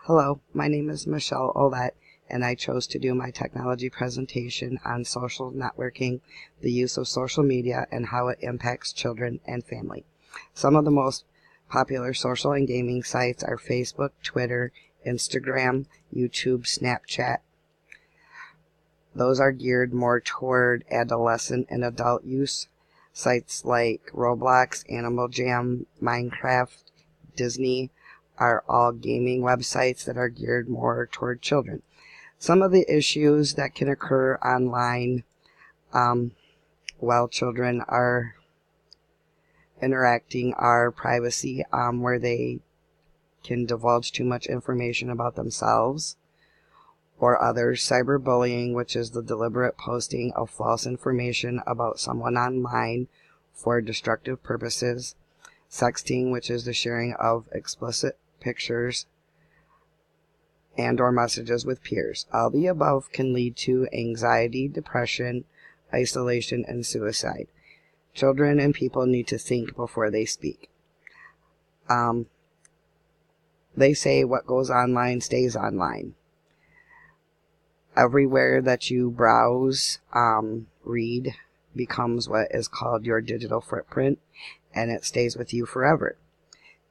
Hello, my name is Michelle Olet, and I chose to do my technology presentation on social networking, the use of social media, and how it impacts children and family. Some of the most popular social and gaming sites are Facebook, Twitter, Instagram, YouTube, Snapchat. Those are geared more toward adolescent and adult use. Sites like Roblox, Animal Jam, Minecraft, Disney are all gaming websites that are geared more toward children. Some of the issues that can occur online while children are interacting are privacy, where they can divulge too much information about themselves or others, cyberbullying, which is the deliberate posting of false information about someone online for destructive purposes, sexting, which is the sharing of explicit pictures and or messages with peers. All the above can lead to anxiety, depression, isolation, and suicide. Children and people need to think before they speak. They say what goes online stays online. Everywhere that you browse, read, becomes what is called your digital footprint, and it stays with you forever.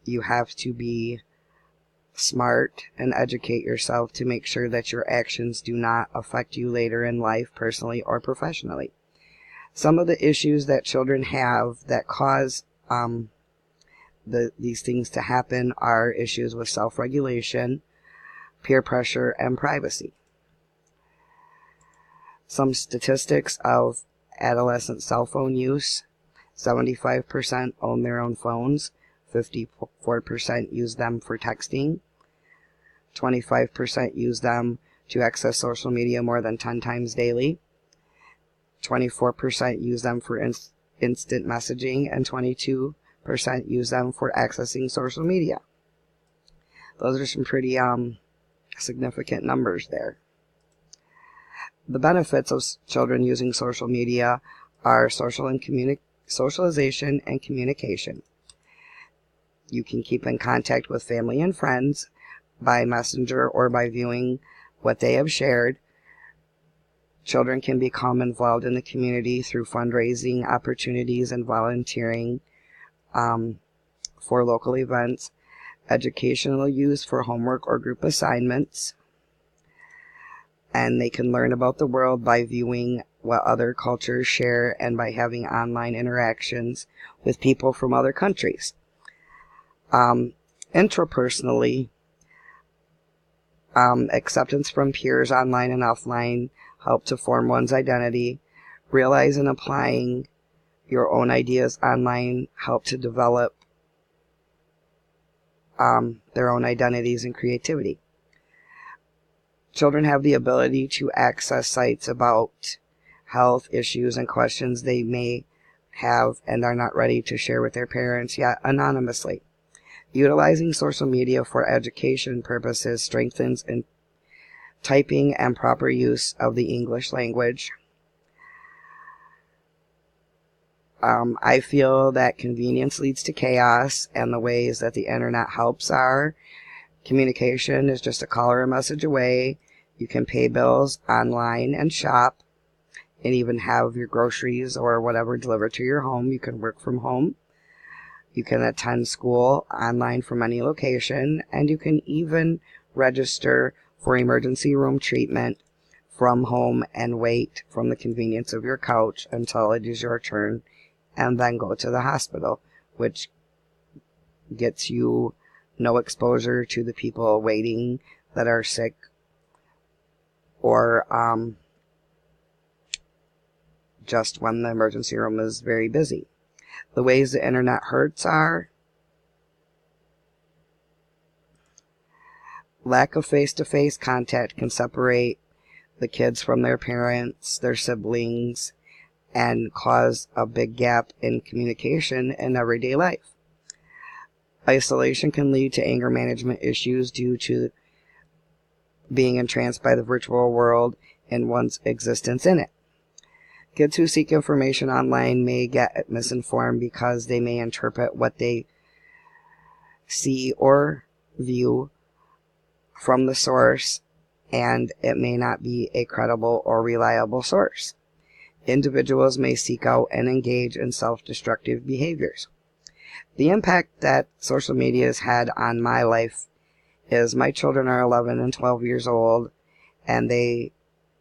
You have to be smart and educate yourself to make sure that your actions do not affect you later in life, personally or professionally. Some of the issues that children have that cause these things to happen are issues with self-regulation, peer pressure, and privacy. Some statistics of adolescent cell phone use: 75% own their own phones, 54% use them for texting, 25% use them to access social media more than 10 times daily, 24% use them for instant messaging, and 22% use them for accessing social media. Those are some pretty significant numbers there. The benefits of children using social media are socialization and communication. You can keep in contact with family and friends by messenger or by viewing what they have shared. Children can become involved in the community through fundraising opportunities and volunteering for local events, educational use for homework or group assignments, and they can learn about the world by viewing what other cultures share and by having online interactions with people from other countries. Intrapersonally, acceptance from peers online and offline help to form one's identity. Realize and applying your own ideas online help to develop their own identities and creativity. Children have the ability to access sites about health issues and questions they may have and are not ready to share with their parents yet anonymously. Utilizing social media for education purposes strengthens in typing and proper use of the English language. I feel that convenience leads to chaos, and the ways that the internet helps are: communication is just a call or a message away. You can pay bills online and shop, and even have your groceries or whatever delivered to your home. You can work from home. You can attend school online from any location, and you can even register for emergency room treatment from home and wait from the convenience of your couch until it is your turn, and then go to the hospital, which gets you no exposure to the people waiting that are sick or just when the emergency room is very busy. The ways the internet hurts are: lack of face-to-face contact can separate the kids from their parents, their siblings, and cause a big gap in communication in everyday life. Isolation can lead to anger management issues due to being entranced by the virtual world and one's existence in it. Kids who seek information online may get misinformed because they may interpret what they see or view from the source, and it may not be a credible or reliable source. Individuals may seek out and engage in self-destructive behaviors. The impact that social media has had on my life is my children are 11 and 12 years old, and they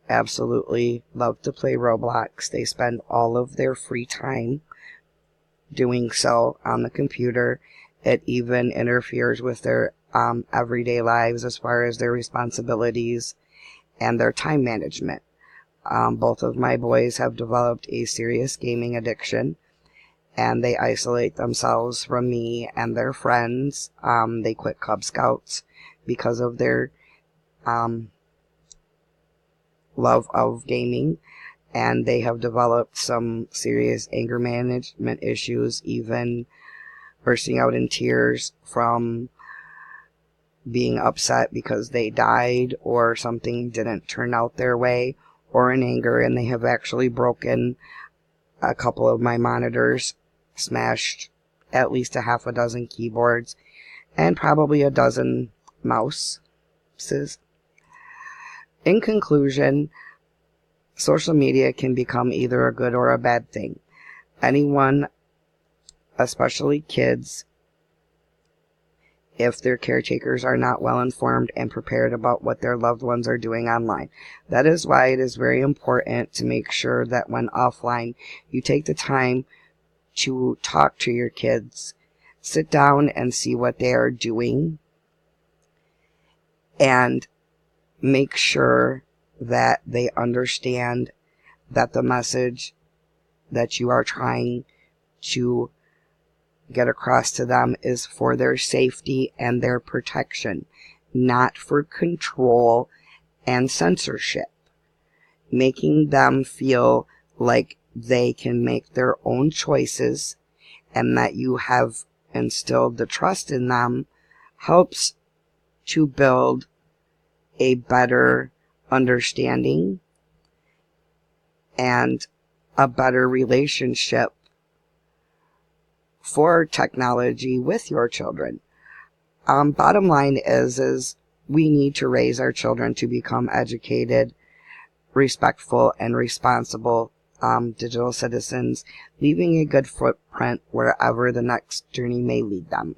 absolutely love to play Roblox. They spend all of their free time doing so on the computer. It even interferes with their everyday lives as far as their responsibilities and their time management. Both of my boys have developed a serious gaming addiction, and they isolate themselves from me and their friends. They quit Cub Scouts because of their love of gaming, and they have developed some serious anger management issues, even bursting out in tears from being upset because they died or something didn't turn out their way, or in anger, and they have actually broken a couple of my monitors, smashed at least a half a dozen keyboards, and probably a dozen mouses. In conclusion, social media can become either a good or a bad thing. Anyone, especially kids, if their caretakers are not well informed and prepared about what their loved ones are doing online. That is why it is very important to make sure that when offline, you take the time to talk to your kids, sit down and see what they are doing, and make sure that they understand that the message that you are trying to get across to them is for their safety and their protection, not for control and censorship. Making them feel like they can make their own choices and that you have instilled the trust in them helps to build a better understanding and a better relationship for technology with your children. Bottom line is we need to raise our children to become educated, respectful, and responsible digital citizens, leaving a good footprint wherever the next journey may lead them.